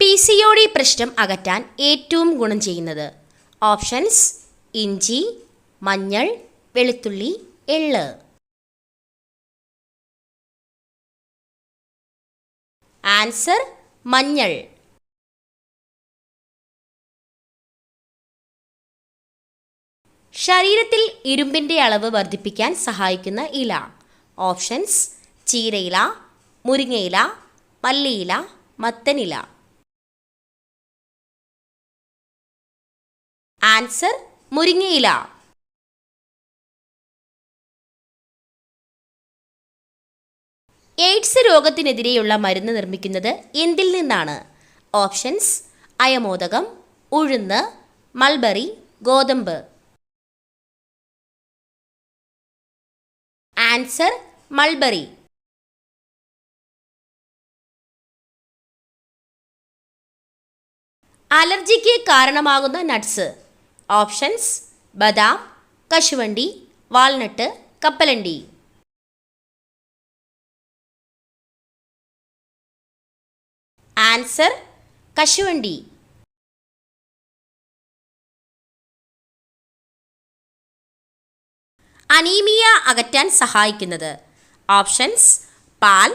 PCOD പ്രശ്നം അകറ്റാൻ ഏറ്റവും ഗുണം ചെയ്യുന്നത്? ഓപ്ഷൻസ്: ഇഞ്ചി, മഞ്ഞൾ, വെളുത്തുള്ളി, എള്ള്. ആൻസർ: മഞ്ഞൾ. ശരീരത്തിൽ ഇരുമ്പിൻ്റെ അളവ് വർദ്ധിപ്പിക്കാൻ സഹായിക്കുന്ന ഇല. ഓപ്ഷൻസ്: ചീരയില, മുരിങ്ങയില, മല്ലിയില, മത്തനില. ആൻസർ: മുരിങ്ങയില. എയ്ഡ്സ് രോഗത്തിനെതിരെയുള്ള മരുന്ന് നിർമ്മിക്കുന്നത് എന്തിൽ നിന്നാണ്? ഓപ്ഷൻസ്: അയമോദകം, ഉഴുന്ന്, മൾബറി, ഗോതമ്പ്. Answer: mulberry. അലർജിക്ക് കാരണമാകുന്ന നട്ട്സ്. ഓപ്ഷൻസ്: ബദാം, കശുവണ്ടി, വാൾനട്ട്, കപ്പലണ്ടി. ആൻസർ: കശുവണ്ടി. അനീമിയ അകറ്റാൻ സഹായിക്കുന്നത്? ഓപ്ഷൻസ്: പാൽ,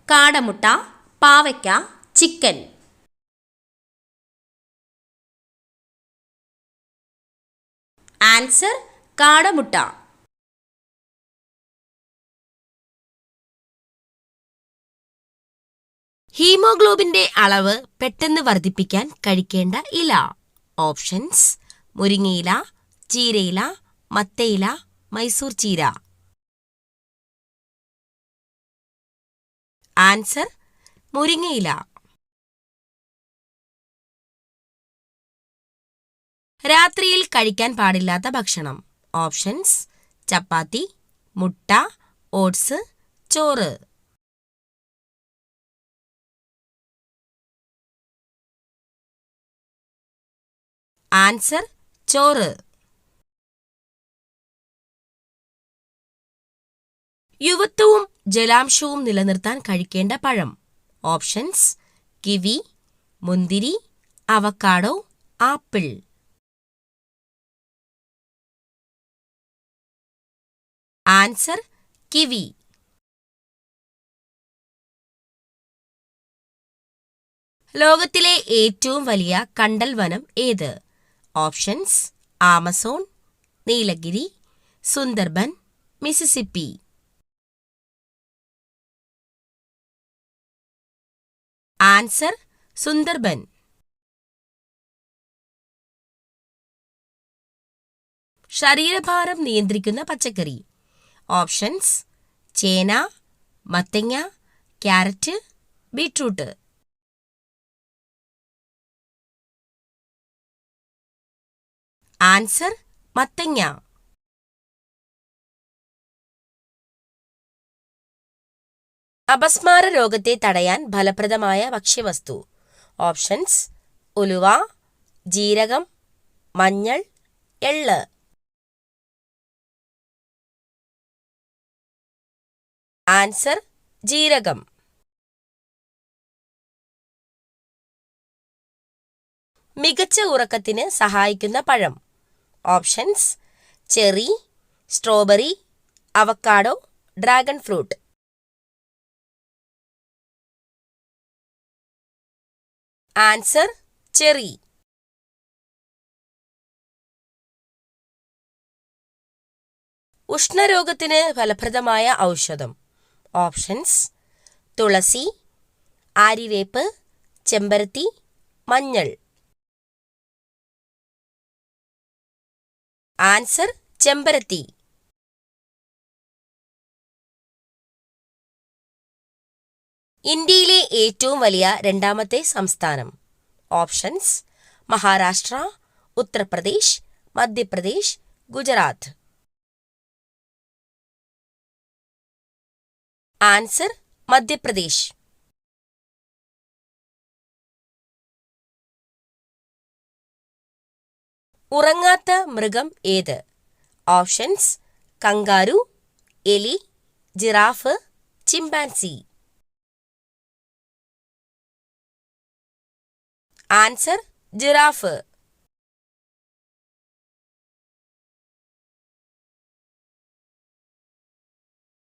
കാടമുട്ട, പാവയ്ക്ക, ചിക്കൻ. ആൻസർ: കാടമുട്ട. ഹീമോഗ്ലോബിന്റെ അളവ് പെട്ടെന്ന് വർദ്ധിപ്പിക്കാൻ കഴിക്കേണ്ട ഇല. ഓപ്ഷൻസ്: മുരിങ്ങയില, ചീരയില, മത്തയില, മൈസൂർ ചീര. ആൻസർ: മുരിങ്ങയില. രാത്രിയിൽ കഴിക്കാൻ പാടില്ലാത്ത ഭക്ഷണം. ഓപ്ഷൻസ്: ചപ്പാത്തി, മുട്ട, ഓട്സ്, ചോറ്. ആൻസർ: ചോറ്. യുവത്വവും ജലാംശവും നിലനിർത്താൻ കഴിക്കേണ്ട പഴം. ഓപ്ഷൻസ്: കിവി, മുന്തിരി, അവക്കാഡോ, ആപ്പിൾ. Answer: kiwi. ലോകത്തിലെ ഏറ്റവും വലിയ കണ്ടൽ വനം ഏത്? Options: Amazon, Nilgiri, Sundarban, Mississippi. Answer: Sundarban. ശരീരഭാരം നിയന്ത്രിക്കുന്ന പച്ചക്കറി. ഓപ്ഷൻസ്: ചേന, മത്തങ്ങ, ക്യാരറ്റ്, ബീട്രൂട്ട്. ആൻസർ: മത്തങ്ങ. അപസ്മാര രോഗത്തെ തടയാൻ ഫലപ്രദമായ ഭക്ഷ്യവസ്തു. ഓപ്ഷൻസ്: ഉലുവ, ജീരകം, മഞ്ഞൾ, എള്ള്. ആൻസർ: ജീരകം. മികച്ച ഉറക്കത്തിന് സഹായിക്കുന്ന പഴം. Options: cherry, strawberry, avocado, dragon fruit. Answer: cherry. ഉഷ്ണരോഗത്തിന് ഫലപ്രദമായ ഔഷധം. ഓപ്ഷൻസ്: തുളസി, ആര്യവേപ്പ്, ചെമ്പരത്തി, മഞ്ഞൾ. ആൻസർ: ചെമ്പരത്തി. ഇന്ത്യയിലെ ഏറ്റവും വലിയ രണ്ടാമത്തെ സംസ്ഥാനം. ഓപ്ഷൻസ്: മഹാരാഷ്ട്ര, ഉത്തർപ്രദേശ്, മധ്യപ്രദേശ്, ഗുജറാത്ത്. ആൻസർ: മധ്യപ്രദേശ്. ഉറങ്ങാത്ത മൃഗം ഏത്? ഓപ്ഷൻസ്: കങ്കാരു, എലി, ജിറാഫ്, ചിമ്പാൻസി. Answer giraffe.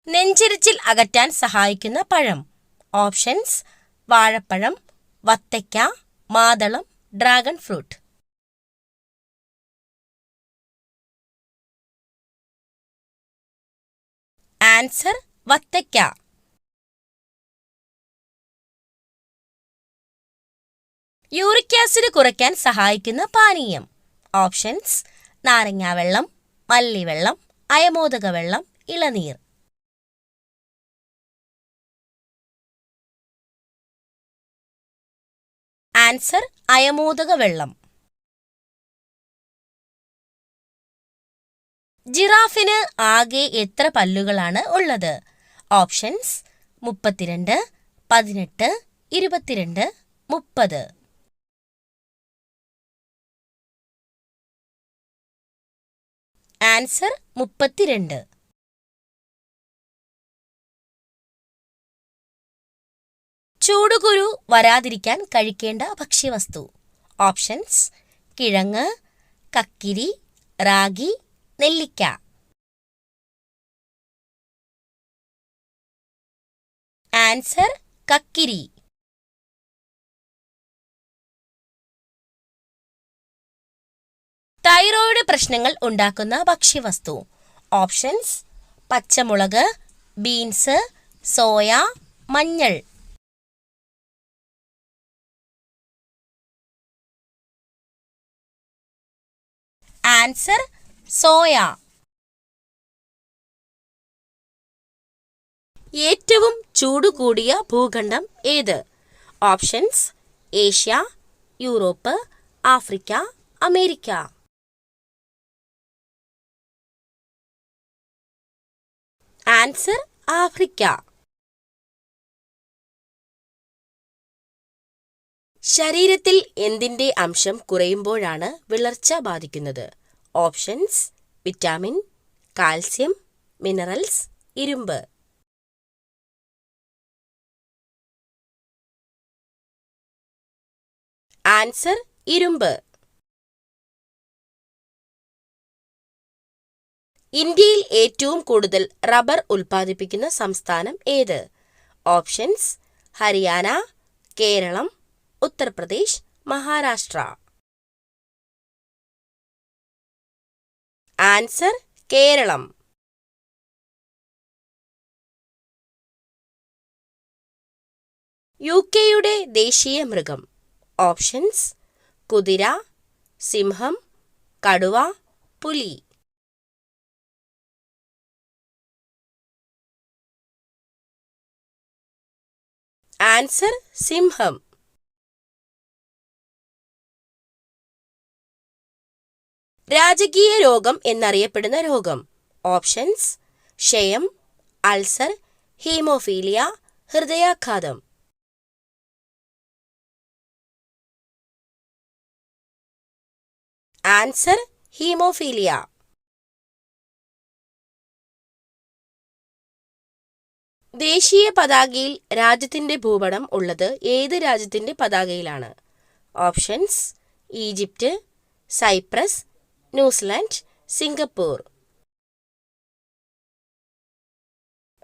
നെഞ്ചിരിച്ചിൽ അകറ്റാൻ സഹായിക്കുന്ന പഴം. ഓപ്ഷൻസ്: വാഴപ്പഴം, വത്തയ്ക്ക, മാതളം, ഡ്രാഗൺ ഫ്രൂട്ട്. ആൻസർ വത്തയ്ക്ക. യൂറിക് ആസിഡ് കുറയ്ക്കാൻ സഹായിക്കുന്ന പാനീയം. ഓപ്ഷൻസ്: നാരങ്ങാവെള്ളം, മല്ലിവെള്ളം, അയമോദക വെള്ളം, ഇളനീർ. ആൻസർ അയമോദക വെള്ളം. ജിറാഫിന് ആകെ എത്ര പല്ലുകളാണ് ഉള്ളത്? ഓപ്ഷൻസ്: 32, 18, 22, 30. ആൻസർ 32. ചൂടുകുരു വരാതിരിക്കാൻ കഴിക്കേണ്ട ഭക്ഷ്യവസ്തു. ഓപ്ഷൻസ്: കിഴങ്ങ്, കക്കിരി, റാഗി, നെല്ലിക്ക. ആൻസർ കക്കിരി. തൈറോയ്ഡ് പ്രശ്നങ്ങൾ ഉണ്ടാക്കുന്ന ഭക്ഷ്യവസ്തു. ഓപ്ഷൻസ്: പച്ചമുളക്, ബീൻസ്, സോയ, മഞ്ഞൾ. Answer soya. ഏറ്റവും ചൂടുകൂടിയ ഭൂഖണ്ഡം ഏത്? Options: Asia, Europe, Africa, America. Answer Africa. ശരീരത്തിൽ എന്തിന്റെ അംശം കുറയുമ്പോഴാണ് വിളർച്ച ബാധിക്കുന്നത്? ഓപ്ഷൻസ്: വിറ്റാമിൻ, കാൽസ്യം, മിനറൽസ്, ഇരുമ്പ്. ആൻസർ ഇരുമ്പ്. ഇന്ത്യയിൽ ഏറ്റവും കൂടുതൽ റബ്ബർ ഉൽപ്പാദിപ്പിക്കുന്ന സംസ്ഥാനം ഏത്? ഓപ്ഷൻസ്: ഹരിയാന, കേരളം, ഉത്തർപ്രദേശ്, മഹാരാഷ്ട്ര. ആൻസർ കേരളം. യുകെയുടെ ദേശീയ മൃഗം. ഓപ്ഷൻസ്: കുതിര, സിംഹം, കടുവ, പുലി. ആൻസർ സിംഹം. രാജകീയ രോഗം എന്നറിയപ്പെടുന്ന രോഗം. ഓപ്ഷൻസ്: ക്ഷയം, അൾസർ, ഹീമോഫീലിയ, ഹൃദയാഘാതം. Answer haemophilia. ദേശീയ പതാകയിൽ രാജ്യത്തിന്റെ ഭൂപടം ഉള്ളത് ഏത് രാജ്യത്തിന്റെ പതാകയിലാണ്? Options: Egypt, Cyprus, New Zealand, Singapore.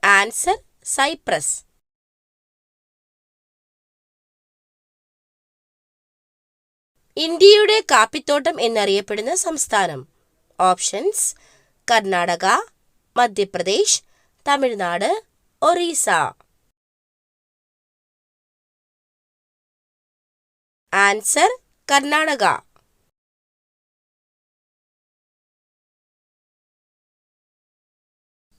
Answer Cyprus. ഇന്ത്യയുടെ കാപ്പിത്തോട്ടം എന്നറിയപ്പെടുന്ന സംസ്ഥാനം. ഓപ്ഷൻസ്: കർണാടക, മധ്യപ്രദേശ്, തമിഴ്നാട്, ഒറീസ. ആൻസർ കർണാടക.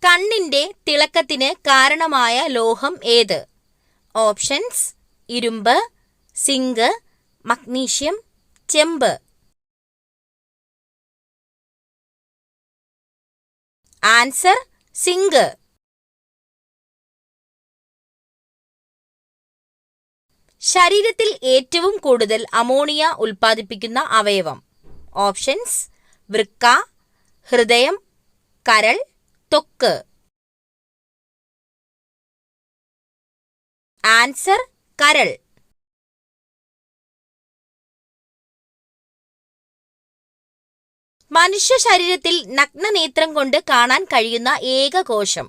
കണ്ണിന്റെ തിളക്കത്തിന് കാരണമായ ലോഹം ഏത്? ഓപ്ഷൻസ്: ഇരുമ്പ്, സിങ്ക്, മഗ്നീഷ്യം, ചെമ്പ്. Answer zinc. ശരീരത്തിൽ ഏറ്റവും കൂടുതൽ അമോണിയ ഉൽപ്പാദിപ്പിക്കുന്ന അവയവം. ഓപ്ഷൻസ്: വൃക്ക, ഹൃദയം, കരൾ, ത്വക്ക്. ആൻസർ കരൾ. മനുഷ്യ ശരീരത്തിൽ നഗ്നനേത്രം കൊണ്ട് കാണാൻ കഴിയുന്ന ഏക കോശം.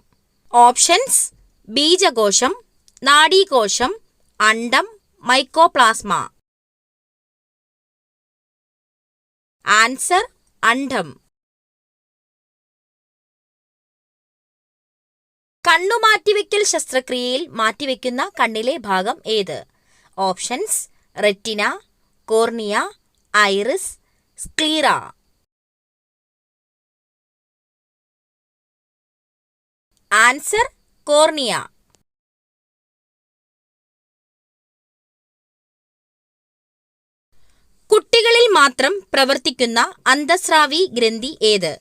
ഓപ്ഷൻസ്: ബീജകോശം, നാഡീകോശം, അണ്ഡം, മൈക്കോപ്ലാസ്മ. ആൻസർ: അണ്ഡം. കണ്ണു മാറ്റിവെക്കൽ ശസ്ത്രക്രിയയിൽ മാറ്റിവെക്കുന്ന കണ്ണിലെ ഭാഗം ഏത്? Options: retina, cornea, iris, sclera. Answer: cornea. കുട്ടികളിൽ മാത്രം പ്രവർത്തിക്കുന്ന അന്തഃസ്രാവി ഗ്രന്ഥി ഏത്?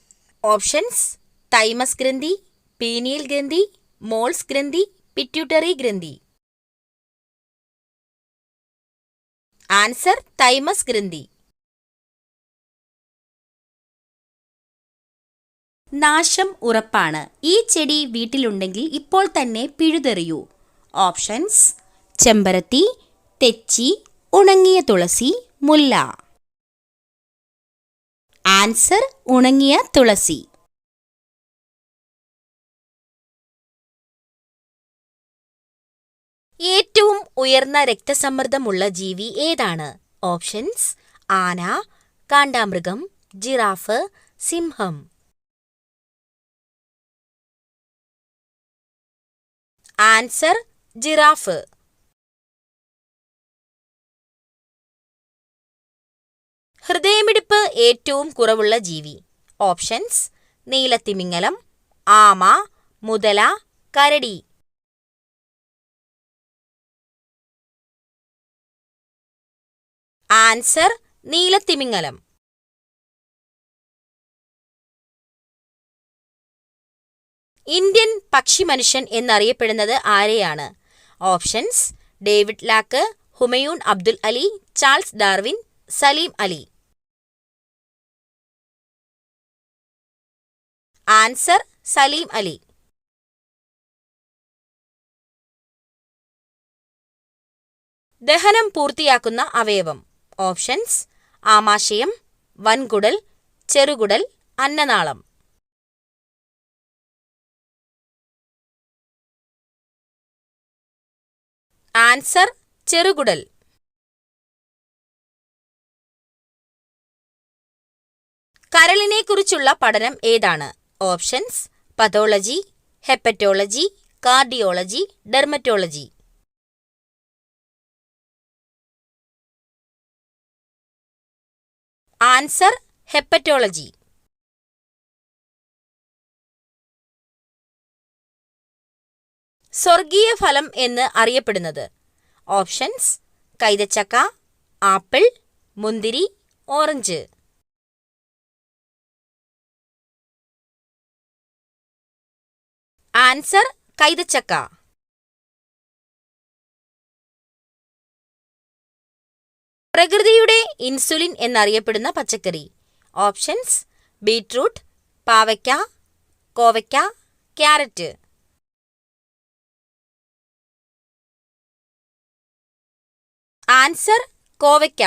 ഓപ്ഷൻസ്: തൈമസ് ഗ്രന്ഥി, പീനിയൽ ഗ്രന്ഥി, മോൾസ് ഗ്രന്ഥി, പിറ്റ്യൂട്ടറി ഗ്രന്ഥി. ആൻസർ: തൈമസ് ഗ്രന്ഥി. നാശം ഉറപ്പാണ്. ഈ ചെടി വീട്ടിലുണ്ടെങ്കിൽ ഇപ്പോൾ തന്നെ പിഴുതെറിയൂ. ഓപ്ഷൻസ്: ചെമ്പരത്തി, തെച്ചി, ഉണങ്ങിയ തുളസി, മുല്ല. ആൻസർ: ഉണങ്ങിയ തുളസി. ഏറ്റവും ഉയർന്ന രക്തസമ്മർദ്ദമുള്ള ജീവി ഏതാണ്? ഓപ്ഷൻസ്: ആന, കാണ്ടാമൃഗം, ജിറാഫ്, സിംഹം. Answer: giraffe. ഹൃദയമിടിപ്പ് ഏറ്റവും കുറവുള്ള ജീവി. ഓപ്ഷൻസ്: നീലത്തിമിംഗലം, ആമ, മുതല, കരടി. ആൻസർ: നീലത്തിമിംഗലം. ഇന്ത്യൻ പക്ഷിമനുഷ്യൻ എന്നറിയപ്പെടുന്നത് ആരെയാണ്? Options: David Lack, Humayun Abdul Ali, Charles Darwin, Salim Ali. Answer: Salim Ali. ദഹനം പൂർത്തിയാക്കുന്ന അവയവം. ഓപ്ഷൻസ്: ആമാശയം, വൻകുടൽ, ചെറുകുടൽ, അന്നനാളം. ആൻസർ: ചെറുകുടൽ. കരളിനെ കുറിച്ചുള്ള പഠനം ഏതാണ്? Options: pathology, hepatology, cardiology, dermatology. Answer: hepatology. സ്വർഗീയ ഫലം എന്ന് അറിയപ്പെടുന്നത്. ഓപ്ഷൻസ്: കൈതച്ചക്ക, ആപ്പിൾ, മുന്തിരി, ഓറഞ്ച്. ആൻസർ: കൈതച്ചക്ക. പ്രകൃതിയുടെ ഇൻസുലിൻ എന്നറിയപ്പെടുന്ന പച്ചക്കറി. ഓപ്ഷൻസ്: ബീറ്റ്റൂട്ട്, പാവയ്ക്ക, കോവയ്ക്ക, ക്യാരറ്റ്. ആൻസർ: കോവയ്ക്ക.